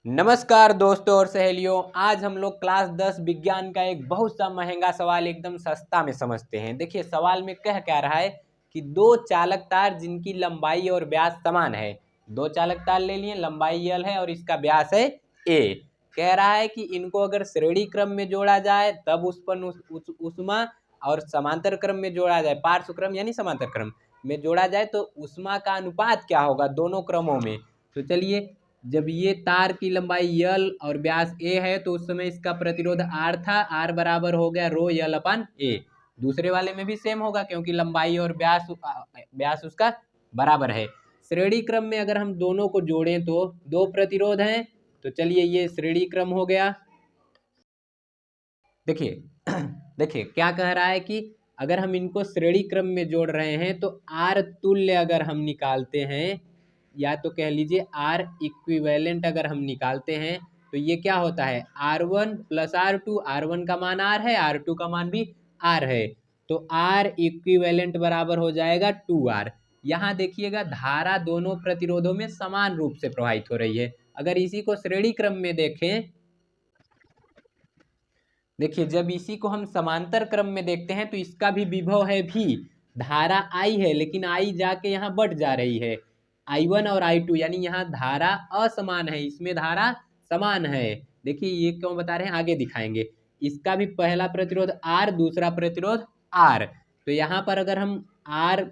नमस्कार दोस्तों और सहेलियों, आज हम लोग क्लास 10 विज्ञान का एक बहुत सा महंगा सवाल एकदम सस्ता में समझते हैं। देखिए सवाल में कह क्या रहा है कि दो चालक तार जिनकी लंबाई और व्यास समान है। दो चालक तार ले लिए, लंबाई l है और इसका व्यास है a। कह रहा है कि इनको अगर श्रेणी क्रम में जोड़ा जाए तब ऊष्मा और समांतर क्रम में जोड़ा जाए, पार्श्व क्रम यानी समांतर क्रम में जोड़ा जाए तो ऊष्मा का अनुपात क्या होगा दोनों क्रमों में। तो चलिए, जब ये तार की लंबाई l और व्यास a है तो उस समय इसका प्रतिरोध R था। R बराबर हो गया रो l अपन a। दूसरे वाले में भी सेम होगा क्योंकि लंबाई और व्यास उसका बराबर है। श्रेणी क्रम में अगर हम दोनों को जोड़ें तो दो प्रतिरोध हैं, तो चलिए ये श्रेणी क्रम हो गया। देखिए देखिए क्या कह रहा है कि अगर हम इनको श्रेणी क्रम में जोड़ रहे हैं तो R तुल्य अगर हम निकालते हैं, या तो कह लीजिए R इक्विवेलेंट अगर हम निकालते हैं तो ये क्या होता है R1 प्लस R2। R1 का मान R है, R2 का मान भी R है, तो R इक्विवेलेंट बराबर हो जाएगा 2R। यहाँ देखिएगा धारा दोनों प्रतिरोधों में समान रूप से प्रवाहित हो रही है। अगर इसी को श्रेणी क्रम में देखें, देखिए जब इसी को हम समांतर क्रम में देखते हैं तो इसका भी विभव है भी, धारा I है लेकिन I जाके यहाँ बढ़ जा रही है, I1 और I2, यानी यहाँ धारा असमान है, इसमें धारा समान है। देखिए ये क्यों बता रहे हैं आगे दिखाएंगे। इसका भी पहला प्रतिरोध R, दूसरा प्रतिरोध R, तो यहाँ पर अगर हम R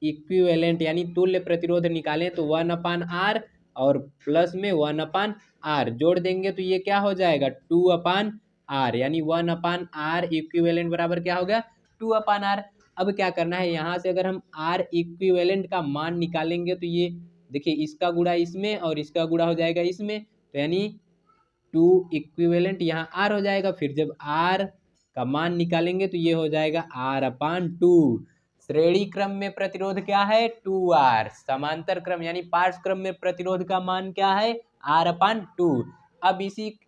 इक्विवेलेंट यानी तुल्य प्रतिरोध निकालें तो 1/R और प्लस में 1/R जोड़ देंगे तो ये क्या हो जाएगा 2/R, यानी 1/R इक्विवेलेंट बराबर क्या हो गया 2/R। अब क्या करना है, यहाँ से अगर हम R इक्विवेलेंट का मान निकालेंगे तो ये देखिए इसका गुणा इसमें और इसका गुणा हो जाएगा इसमें, तो यानी 2 इक्विवेलेंट यहाँ R हो जाएगा। फिर जब R का मान निकालेंगे तो ये हो जाएगा R/2। श्रेणी क्रम में प्रतिरोध क्या है 2R, समांतर क्रम यानी पार्श्व क्रम में प्रतिरोध का मान क्या है R/2। अब इसी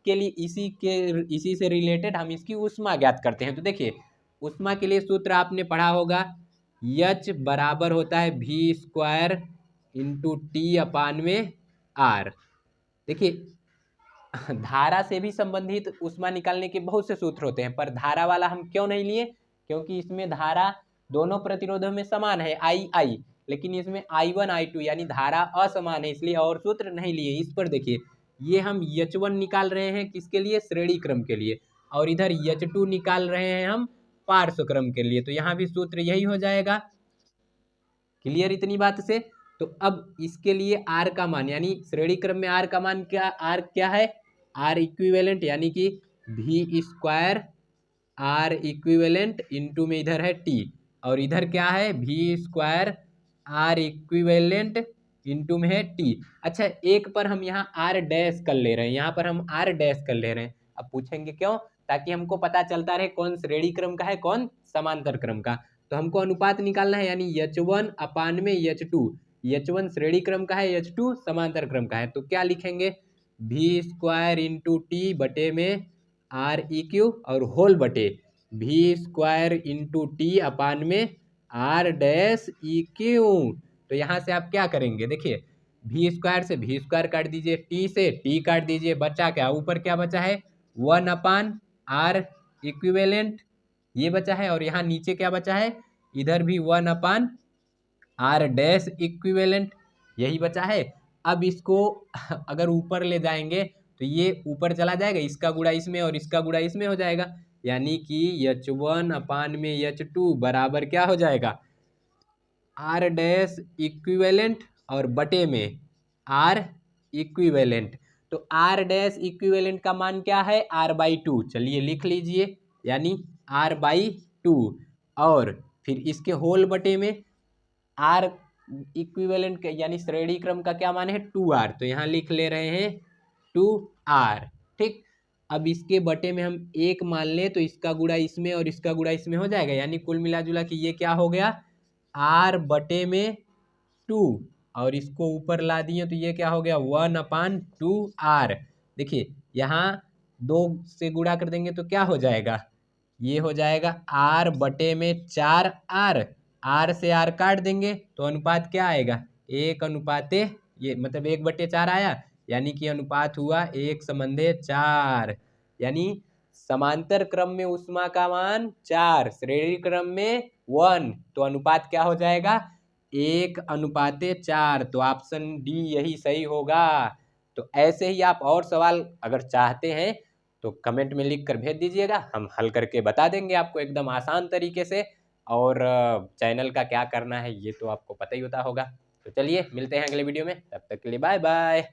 से रिलेटेड हम इसकी ऊष्मा ज्ञात करते हैं। तो देखिए ऊष्मा के लिए सूत्र आपने पढ़ा होगा, H बराबर होता है v² इंटू T/R। देखिए धारा से भी संबंधित ऊष्मा निकालने के बहुत से सूत्र होते हैं, पर धारा वाला हम क्यों नहीं लिए, क्योंकि इसमें धारा दोनों प्रतिरोधों में समान है I, लेकिन इसमें I1 I2 यानी धारा असमान है, इसलिए और सूत्र नहीं लिए। इस पर देखिए ये हम H1 निकाल रहे हैं किसके लिए श्रेणी क्रम के लिए, और इधर H2 निकाल रहे हैं हम पार्श्व क्रम के लिए, तो यहाँ भी सूत्र यही हो जाएगा। क्लियर इतनी बात से। तो अब इसके लिए R का मान यानी श्रेणी क्रम में R का मान क्या है R इक्विवेलेंट यानी कि v² R इक्विवेलेंट इंटू में इधर है T, और इधर क्या है v² R इक्विवेलेंट इंटू में है T। अच्छा एक पर हम यहाँ R डैश कर ले रहे हैं, यहाँ पर हम R डैश कर ले रहे हैं। अब पूछेंगे क्यों, ताकि हमको पता चलता रहे कौन श्रेणी क्रम का है कौन समांतर क्रम का। तो हमको अनुपात निकालना है, यानी H1 में H2, H1 श्रेणी क्रम का है, H2 समांतर क्रम का है, तो क्या लिखेंगे v² इंटू टी बटे में REQ और होल बटे v² इंटू T/में R-EQ। तो यहाँ से आप क्या करेंगे, देखिए v² से v² काट दीजिए, T से T काट दीजिए, बचा क्या ऊपर क्या बचा है 1/R इक्विवेलेंट ये बचा है, और यहाँ नीचे क्या बचा है इधर भी 1/R डैश इक्विवेलेंट यही बचा है। अब इसको अगर ऊपर ले जाएंगे तो ये ऊपर चला जाएगा, इसका गुणा इसमें और इसका गुणा इसमें हो जाएगा, यानी कि H1 में H2 बराबर क्या हो जाएगा R डैश इक्विवेलेंट और बटे में R इक्विवेलेंट। तो R डैश इक्विवेलेंट का मान क्या है R/2, चलिए लिख लीजिए, यानी R/2, और फिर इसके होल बटे में R इक्विवेलेंट यानी श्रेणी क्रम का क्या मान है 2R, तो यहाँ लिख ले रहे हैं 2R। ठीक, अब इसके बटे में हम एक मान लें तो इसका गुणा इसमें और इसका गुणा इसमें हो जाएगा, यानी कुल मिला जुला कि ये क्या हो गया R बटे में 2, और इसको ऊपर ला दिए तो ये क्या हो गया 1/2R। देखिए यहाँ 2 से गुणा कर देंगे तो क्या हो जाएगा, ये हो जाएगा R बटे में 4R, R से R काट देंगे तो अनुपात क्या आएगा 1/, ये मतलब 1/4 आया, यानी कि अनुपात हुआ 1:4। यानी समांतर क्रम में ऊष्मा का मान 4, श्रेणी क्रम में 1, तो अनुपात क्या हो जाएगा 1:4। तो ऑप्शन डी यही सही होगा। तो ऐसे ही आप और सवाल अगर चाहते हैं तो कमेंट में लिख कर भेज दीजिएगा, हम हल करके बता देंगे आपको एकदम आसान तरीके से। और चैनल का क्या करना है ये तो आपको पता ही होता होगा। तो चलिए मिलते हैं अगले वीडियो में, तब तक के लिए बाय बाय।